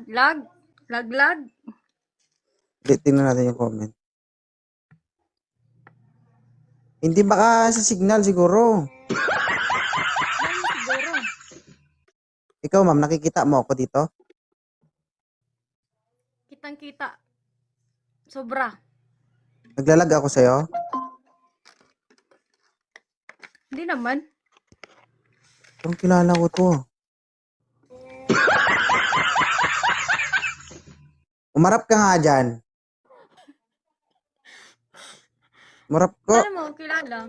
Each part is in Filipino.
Lag? Lag? Tingnan natin yung comment. Hindi baka sa signal siguro. Ano siguro? Ikaw ma'am, nakikita mo ako dito? Kitang-kita. Sobra. Naglalag ako sa'yo? Hindi naman. Parang kilala ko to. Umarap ka nga dyan. Umarap ko. Paano mo kilala?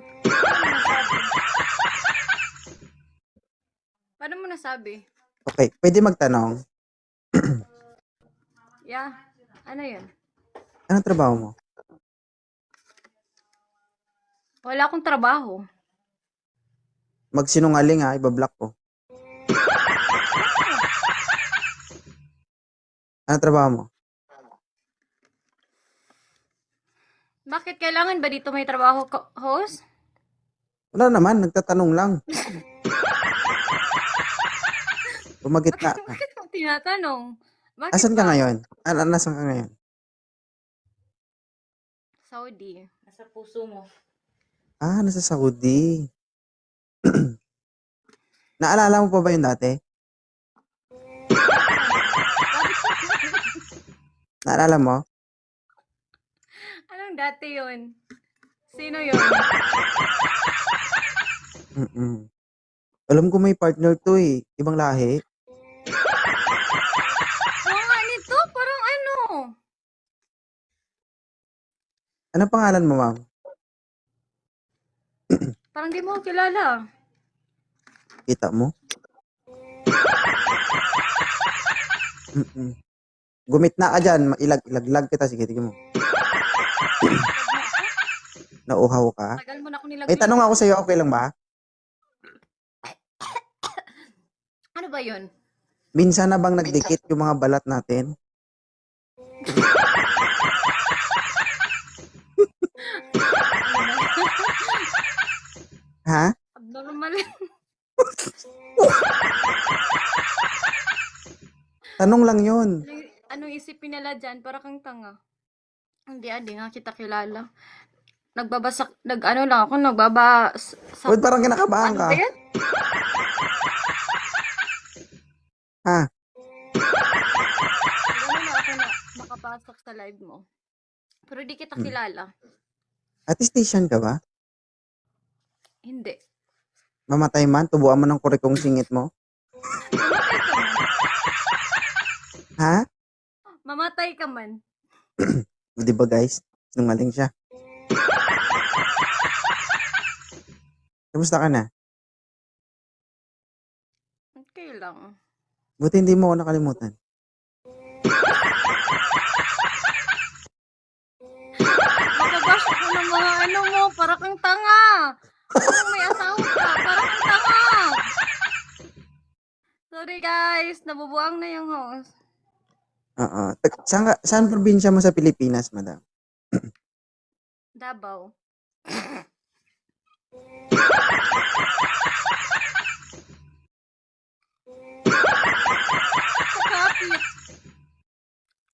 Paano mo nasabi? Okay, pwede magtanong. Yeah. Ano yun? Anong trabaho mo? Wala akong trabaho. Magsinungaling ha, ibablock ko. Anong trabaho mo? Bakit kailangan ba dito may trabaho, host? Wala naman, nagtatanong lang. Bumagitna ka. Bakit mo tinatanong? Bakit Asan ka ba? ngayon? Nasaan ka ngayon? Saudi. Nasa puso mo. Nasa Saudi. Naalala mo pa ba yun dati? Naalala mo? Anong dati yun? Sino yun? Alam ko may partner to eh. Ibang lahi. Mga nito, parang ano? Anong pangalan mo, ma'am? Parang di mo ako kilala. Kita mo? Gumitna ka dyan. Ilaglag kita. Sige, tignan mo. Nauhaw ka? Tagal mo na ako May nilaglag. tanong ako sa'yo. Okay lang ba? Ano ba yun? Minsan na bang nagdikit yung mga balat natin? Ha? Abnormal. Tanong lang yun. Anong isipin nila dyan? Para kang tanga. Hindi nga kita kilala. Ano lang ako, Wait, parang kinakabahan ano ka. ba yan? Ha? Ano na ako na makapasok sa live mo. Pero di kita kilala. Attestation ka ba? Hindi. Mamatay man? Tubuan mo ng kurikong singit mo? Ha? Mamatay ka man. Di ba guys? Sinungaling siya. Kamusta ka na? Okay lang. Buti hindi mo ako nakalimutan. Magabash ako ng mga ano mo, para kang tanga. Kung may asawa ka, para kang tanga. Sorry guys, nabubuang na yung host. Oo. Saan probinsya mo sa Pilipinas, madam? Davao.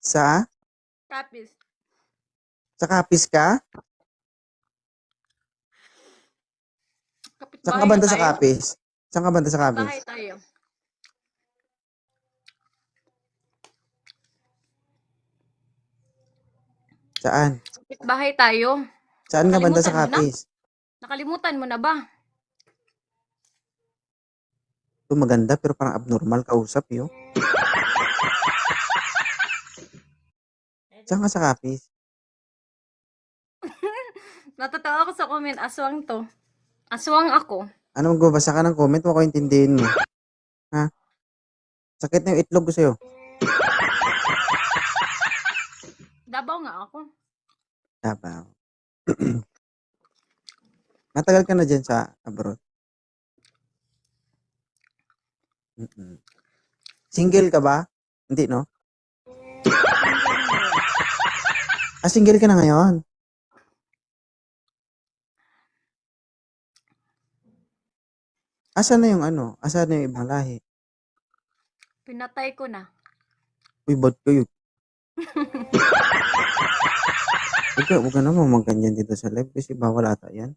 Sa? Kapis. Sa Capiz ka? Saan ka banda sa Capiz? Saan ka banda sa Capiz? Bahay tayo. Saan? Bahay tayo. Saan ka banda sa Nakalimutan mo na? Capiz? Nakalimutan mo na ba? Ito maganda pero parang abnormal kausap yun. Saan ka sa Capiz? Natatawa ako sa comment, aswang to. Aswang ako. Ano magbabasa ka ng comment? Huwag ko intindihin mo. Ha? Sakit na yung itlog ko sa'yo. Davao nga ako. Davao. Matagal ka na dyan sa abroad? Single ka ba? Hindi, no? Single ka na ngayon? Asan na yung ano? Asan na yung ibang lahi? Pinatay ko na. Uy, bad kayo. Huwag ka naman magganyan dito sa live kasi bawal ata yan.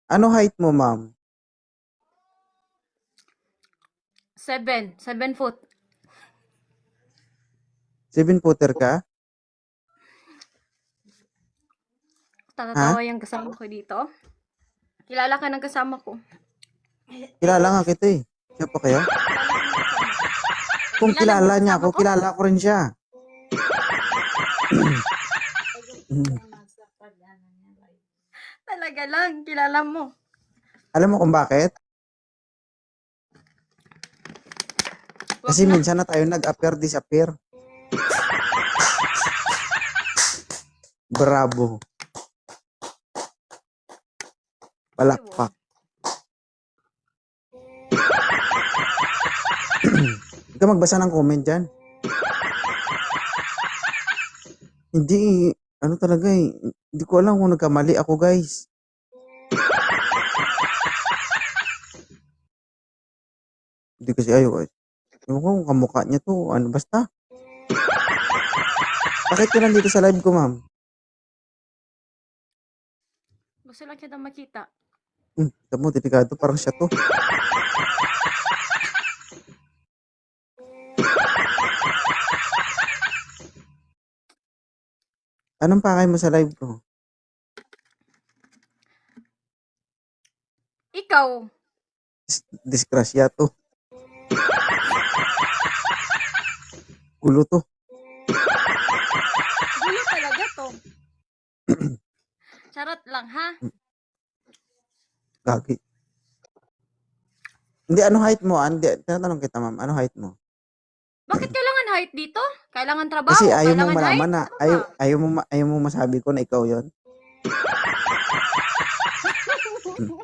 Ano height mo, ma'am? 7 foot. 7-footer ka? Ha? Tatatawa yung kasama ko dito. Kilala ka ng kasama ko. Kilala nga kita eh. Siya pa kaya? Kung Kilala mo kilala niya kasama ako, ko? kilala ko rin siya. Talaga lang, kilala mo. Alam mo kung bakit? Wag Kasi na. minsan na tayo nag-appear, disappear. Bravo. Palakpak. Huwag ka magbasa ng comment dyan. Hindi, ano talaga eh. Hindi ko alam kung nagkamali ako, guys. Hindi kasi ayaw. Ewan ko kung kamukha niya to. Ano, basta. Bakit ka nandito sa live ko, ma'am? Gusto lang kita makita. Sabi mo, delikado. Parang siya to. Anong pakay mo sa live ko? Ikaw, Disgrasya to. Gulo to. gulo talaga to. Charot lang, ha? Gagi. Hindi, ano height mo? Hindi, tinatanong kita, ma'am. Ano height mo? Bakit kailangan height dito? Kailangan trabaho, Kasi ayaw mong kailangan height? malaman na. Ano ba? Ayaw mong masabi ko na ikaw yon.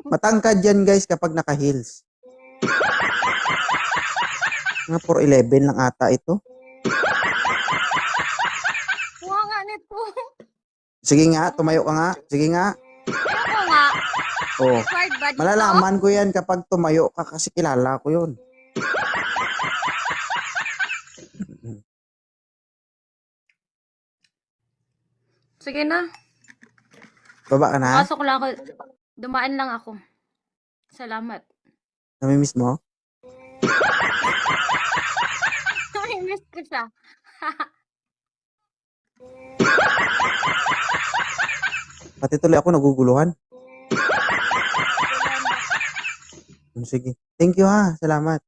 Matangkad yan, guys, kapag naka-heels. Nga 4'11 lang ata ito. Kuha nga nito. Sige nga, tumayo ka nga. Sige nga. Ayoko nga. Oh. Required ba dito? Malalaman ko yan kapag tumayo ka kasi kilala ko yun. Sige na. Baba ka na? Pasok lang ako. Dumaan lang ako. Salamat. Namimiss mo? Miss ko siya. Pati tuloy ako naguguluhan. Sige. Thank you ha. Salamat.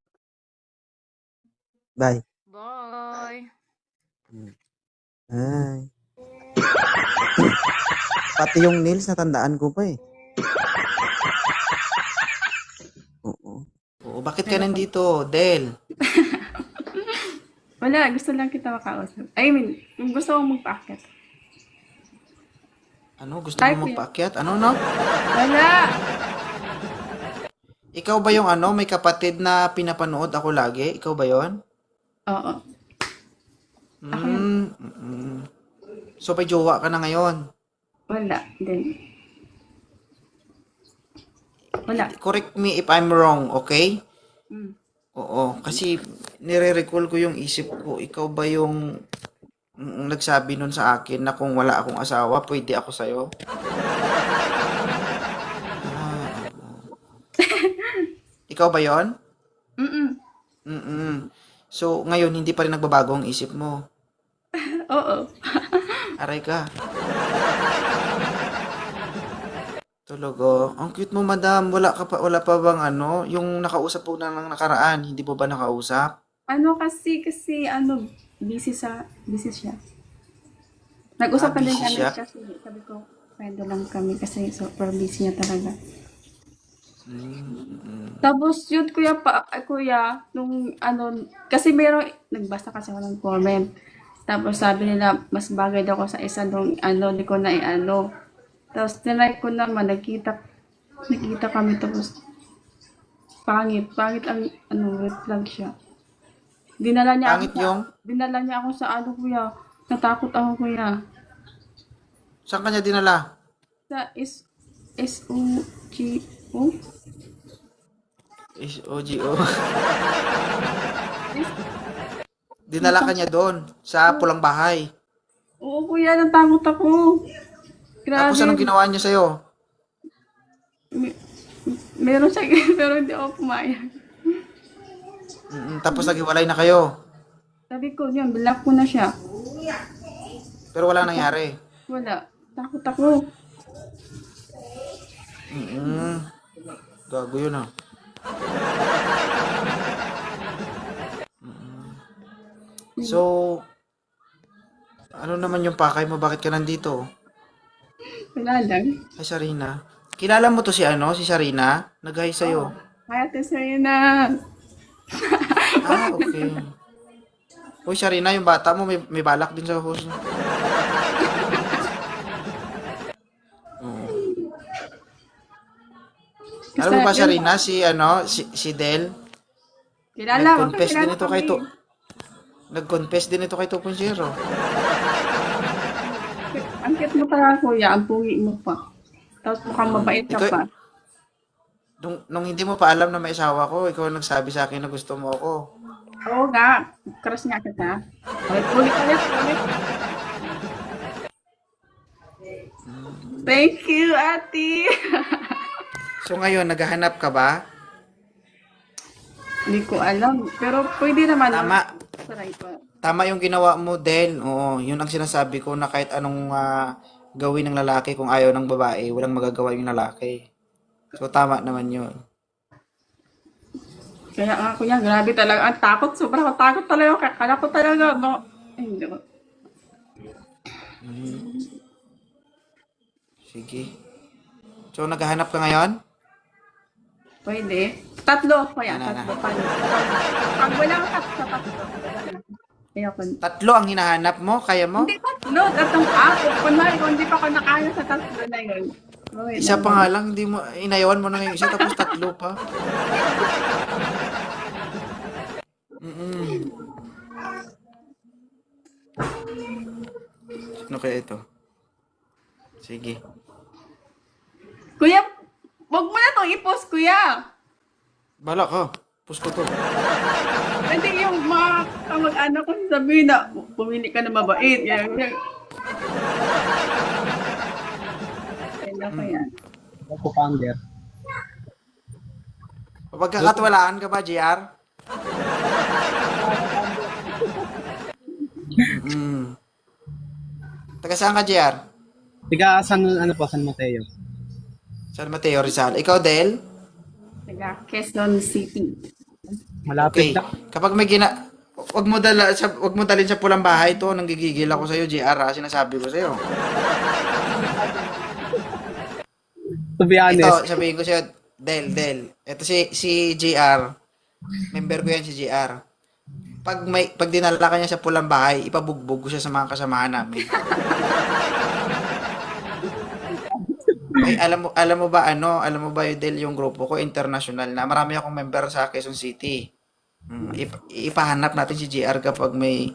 Bye. Bye. Ay. Pati yung nails natandaan ko pa eh. Oo. Oo, bakit ka nandito, Del? Wala, gusto lang kita makausap. I mean, kung gusto mong magpaakyat. Ano? Gusto Type mo yun. magpaakyat? Ano, no? Wala! Ikaw ba yung ano, may kapatid na pinapanood ako lagi? Ikaw ba yon? Oo. Ako yun. So, may jowa ka na ngayon? Wala. Then, wala. Correct me if I'm wrong, okay? Mm. Oo, kasi nire-recall ko yung isip ko, ikaw ba yung nagsabi nun sa akin na kung wala akong asawa, pwede ako sa'yo? Ikaw ba yon? Mm-mm. So, ngayon, hindi pa rin nagbabago ang isip mo. Oo. Aray ka. Tulog, oh. Ang cute mo, madam. Wala pa bang ano? Yung nakausap po na ng nakaraan, hindi po ba nakausap? Ano kasi, busy siya. Nag-usap Ah, din busy kami siya? kasi sabi ko, pwede lang kami kasi super busy niya talaga. Tapos yun, kuya, nung kasi nagbasa kasi ako ng comment. Tapos sabi nila, mas bagay daw ako sa isa nung di ko na Tapos tinry ko naman, nakita kami tapos pangit ang red flag siya. Dinala niya Pangit ako yung? dinala niya ako sa kuya. Natakot ako kuya. Saan kanya dinala? Sa SUGO? OGO. Dinala ka niya doon sa pulang bahay. Oo, kuya, natakot ako. Tapos anong Grabe. ginawa niya sa'yo? Meron siya, pero hindi ako pumayag. Tapos naghiwalay na kayo. Sabi ko, yun, block ko na siya. Pero wala nangyari. Wala. Takot ako. Gago yun ah. So, ano naman yung pakay mo? Bakit ka nandito? Wala lang. Ay, Sarina. Kilala mo to si si Sarina? Nag-hi sa'yo. Kaya ate sa'yo na. Ah, okay. Uy, Sarina, yung bata mo may balak din sa host. Oo. Alam mo ba, Sarina, si Del, Kilala ko. nag-confess din Kilala ito kay kami. to. Nag-confess din ito kay 2.0. Ang cute mo pala, kuya. Ang pungi mo pa. Tapos mukhang mabait ka Ikaw- pa. Nung hindi mo pa alam na may asawa ko, ikaw ang nagsabi sa akin na gusto mo ako. Oo nga. Crush nga kita. Ulit. Thank you, ate. So ngayon, naghahanap ka ba? Hindi ko alam. Pero pwede naman. Tama. Saray ko. Tama yung ginawa mo, Del. Oo, yun ang sinasabi ko na kahit anong gawin ng lalaki kung ayaw ng babae, walang magagawa yung lalaki. So tama naman yun. Kaya nga, kuya, grabe talaga. Ang takot. Sobrang takot talaga. Kala ko talaga. Hindi ko. Sige. So naghahanap ka ngayon? Pwede. Tatlo, kuya. Na. Tatlo. Pag wala ka tatlo. Kaya ko. Tatlo ang hinahanap mo? Kaya mo? Hindi tatlo. Tatlong ako. Kunwari, kung hindi pa ako nakaya sa tatlo na yun. Okay, Isa pa nga lang, hindi mo, inayawan mo na ngayon isa, tapos tatlo pa. Ano kaya ito? Sige. Kuya, wag mo na itong i-post, kuya. Bala ka. Push ko to. Hindi yung mga kamag-anak ko sabihin na pumili ka na mabait. Yan. Kaya ko yan. Ako founder. Pagkakatwalaan ka ba, JR? Taga saan ka, JR? Tiga San Mateo. San Mateo, Rizal. Ikaw, Del? Taga Quezon City. Malapit Okay. lang. Kapag may wag mo dalhin sa pulang bahay to, nanggigigil ako sa iyo, JR, sinasabi ko sa iyo. To be honest, Ito, sabihin ko sa iyo, Del. Ito si JR. Member ko yan si JR. Pag dinala ka niya sa pulang bahay, ipabugbog ko siya sa mga kasamahan namin. Ay, alam mo ba yung Del, yung grupo ko international na. Marami akong member sa Quezon City. Ipahanap natin si JR kapag may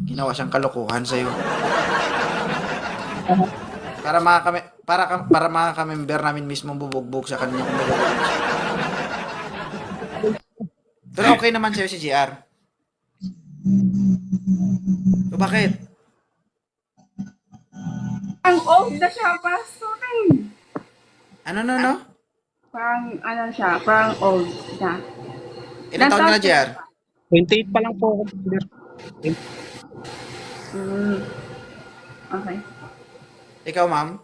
ginawa siyang kalokohan sa iyo. Para mga ka-member namin mismo bubugbog sa kanya kung may gagawin siya. Pero okay naman sa'yo si JR. So bakit? Ang old na siya para sa akin. Ano? Parang ano siya, parang old na. Ilang taon ka na, JR? 28 pa lang po ako. founder. Okay. Ikaw, ma'am?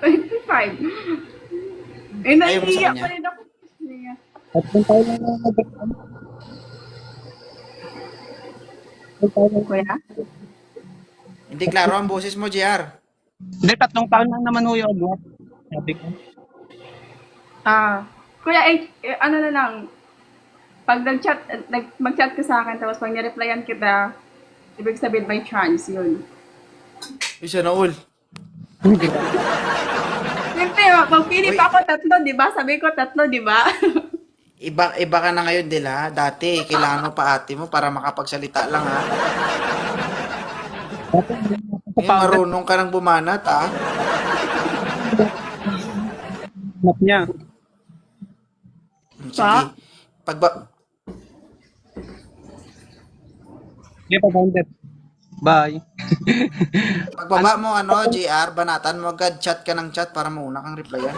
25. Eh, Ayaw mo sa naiiyak kanya? pa rin ako. Naiiyak. Tatlong taon lang ako nag-exam. Kuya? Hindi klaro ang boses mo, JR. Hindi, 3 taon lang naman ho yung agwat. Sabi ko. Kuya, ano na lang, pag mag-chat ka sa akin, tapos pag nireplyan kita, ibig sabihin by chance, yun. Isa na all. Siyempre, magpili pa ako tatlo, di ba? Sabi ko tatlo, di ba? Iba ka na ngayon, Del, ha? Dati, kailangan mo pa ate mo para makapagsalita lang, ha? Ngayon, marunong ka nang bumanat, ha? Anak niya. Sige. Sige pa, Bandit. Bye. Pagbaba mo, JR, banatan mo agad, chat ka ng chat para mauna kang replyan.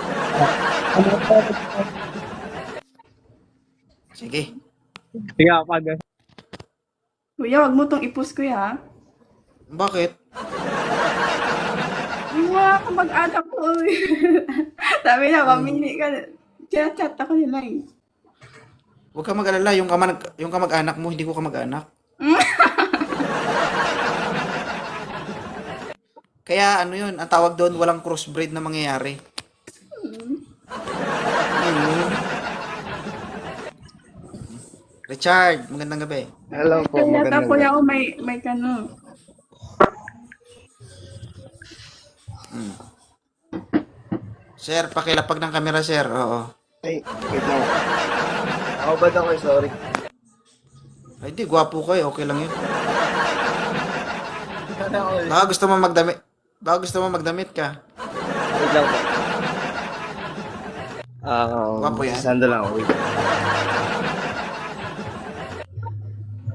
Sige. Sige, pag. Kuya, wag mo tong i-post, kuya. Bakit? Mga kamag-anak ko. Sabi na, mamili ka. Chat ako nila eh. Huwag ka mag-alala, yung kamag-anak mo, hindi ko kamag-anak. Kaya yun, ang tawag doon, walang crossbreed na mangyayari. Mm. Richard, magandang gabi. Hello po, Kaya magandang kuya, gabi. oh, may kano. Sir, pakilapag ng camera, sir. Oo. Ay, wait lang. Ako ba ako? Sorry. Ay, di, gwapo kayo. Okay lang yun. Wait Baka gusto mo magdamit ka. lang po. Gwapo yan. Sando lang. Wait.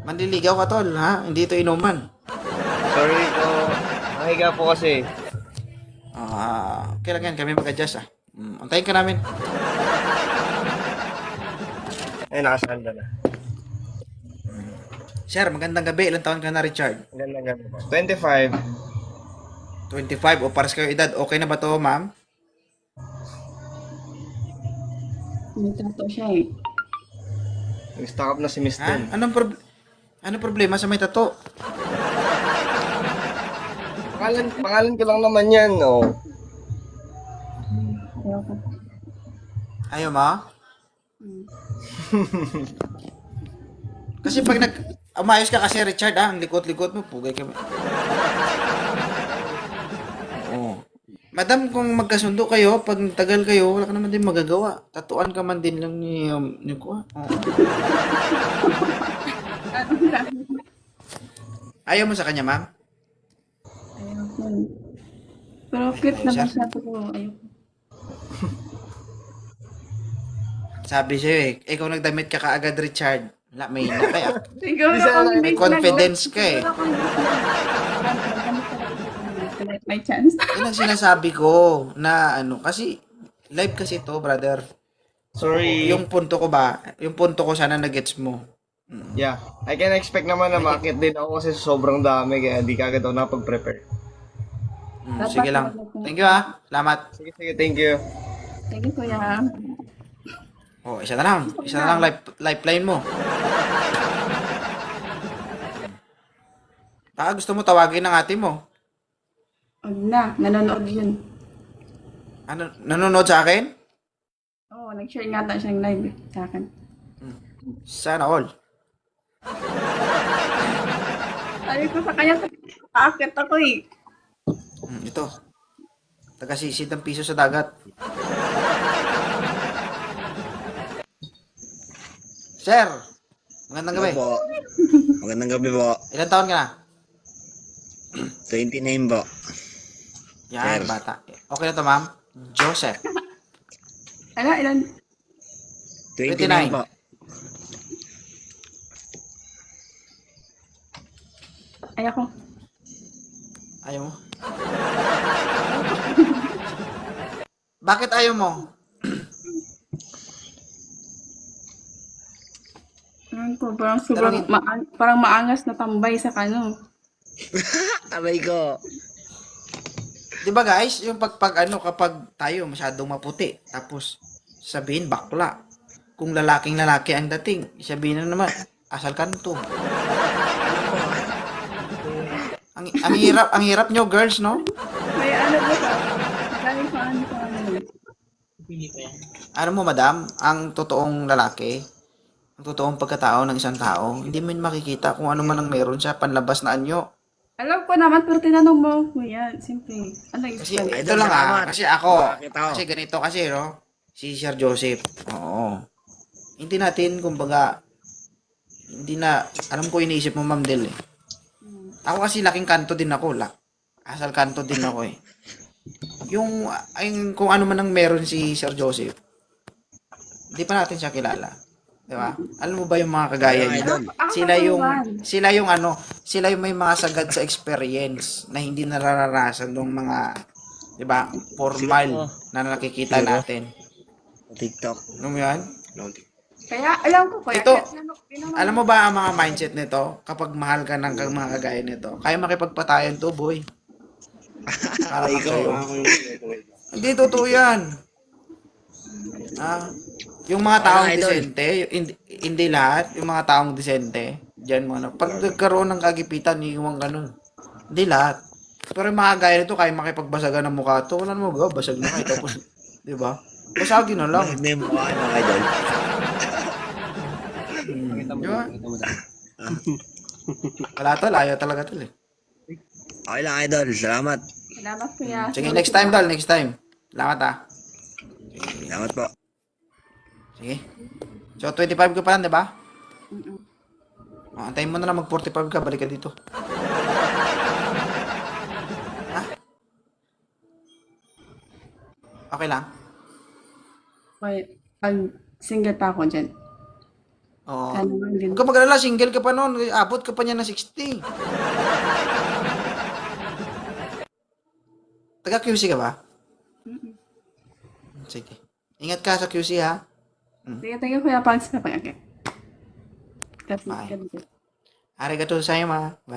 Manliligaw ka, tol, ha? Hindi ito inuman. Sorry po. Mahiga po kasi. Okay lang yan. Kami mag-adjust, ah. Antayin ka namin. Ay, nakasando na. Sir, magandang gabi. Ilang taon ka na, Richard? Magandang gabi po. 25. 25 o pares kayo edad. Okay na ba to, ma'am? May tato siya eh. Nag-stock up na si Miss Ha? Ten. Anong problema sa may tato? Pangalan ko lang naman yan, oh. Ayoko. Ayaw mo? Kasi pag umayos ka kasi, Richard, ang likot-likot mo, pugay ka. Oo. Madam, kung magkasundo kayo, pag tagal kayo, wala ka naman din magagawa. Tatuan ka man din lang ni ko. Oo. Ayaw mo sa kanya, ma'am? Ayoko. Pero cute naman siya to. Ayoko. Sabi sa'yo ikaw nagdamit ka kaagad, Richard. Wala, may hina kaya. Siguro Bisa kung lang, hindi May confidence ka eh. Siguro kung hindi may chance. Yun ang sinasabi ko na kasi live kasi to, brother. Sorry. Yung punto ko sana na-gets mo. Yeah. I can expect naman na makit din ako kasi sobrang dami kaya di kagad ako napag-prepare. Sige lang. Thank you, ha. Salamat. Sige, thank you. Sige kuya. Isa na lang. Isa na lang lifeline mo. Baka gusto mo tawagin ng ate mo. Huwag na. Nanonood yun. Nanonood sa akin? Oo, nag-share nga tayo siyang live sa akin. Sana all. Sabi ko sa kanya, paakit ako eh. Ito. Taga-sisid ng piso sa dagat. Sir, magandang gabi. Po. Magandang gabi po. Ilan taon ka na? 29 po. Yan, Sir. bata. Okay na to, ma'am? Joseph. Ano, ilan? 29 po. Ayoko. Ayaw mo? Bakit ayaw mo? Ewan ko, parang sobrang parang maangas na tambay sa kano. Abay ko. Di ba guys, yung kapag tayo masyadong maputi, tapos sabihin bakla. Kung lalaking lalaki ang dating, sabihin na naman, asal kanto. Ang hirap nyo girls, no? May ano ba sa? Dahil paano. Ano mo madam, ang totoong lalaki, ang totoong pagkatao ng isang tao, hindi mo yun makikita kung ano man ang meron siya, panlabas na anyo. Alam ko naman, pero tinanong mo, kuya, simple. Ano yung Kasi explain? ito lang kasi ako, Bakit ako? kasi ganito kasi, no? Si Sir Joseph, oo. Hindi natin, kumbaga, hindi na, alam ko iniisip mo, Ma'am Del, eh. Ako kasi laking kanto din ako, asal kanto din ako, eh. Yung kung ano man ang meron si Sir Joseph, Hindi pa natin siya kilala. Di ba? Alam mo ba yung mga kagaya Ay, niya? idol. Sila yung may mga sagad sa experience na hindi nararanasan ng mga, di ba, formal na nakikita Siguro. natin. TikTok. Alam mo yan? Kaya, alam ko, kuya. Ito, tinanong- alam mo ba ang mga mindset nito? Kapag mahal ka ng mga kagaya nito, kaya makipagpatayan to, boy. Para Aray ko. sa'yo. Hindi totoo yan. Yung mga taong Idol. disente, hindi lahat, yung mga taong disente, diyan mo na. Pag nagkaroon ng kagipitan, iiwan ka nun. Hindi lahat. Pero yung mga gaya nito, kaya makipagbasagan ng mukha to, wala naman magawa, basag na kayo. Tapos, di ba? Basagin na lang. Bakit na yung mukha ng idol? Di ba? Wala tol, ayaw talaga tol eh. Okay lang, idol. Salamat. Salamat, kuya. Sige, next time tol, next time. Salamat ah. Salamat po. Sige. So, 25 ka pa lang, di ba? Mm-mm. Antayin mo na lang mag-45 ka, balik ka dito. Ha? Okay lang? Okay, pag single pa ako dyan. Oo. Sana lang din. Huwag ka mag-alala, single ka pa noon. Abot ka pa niya ng 60. Taga-QC ka ba? Sige. Ingat ka sa QC ha. Sige, kuya, pag okay. Bye. Arigato sa ma. Bye.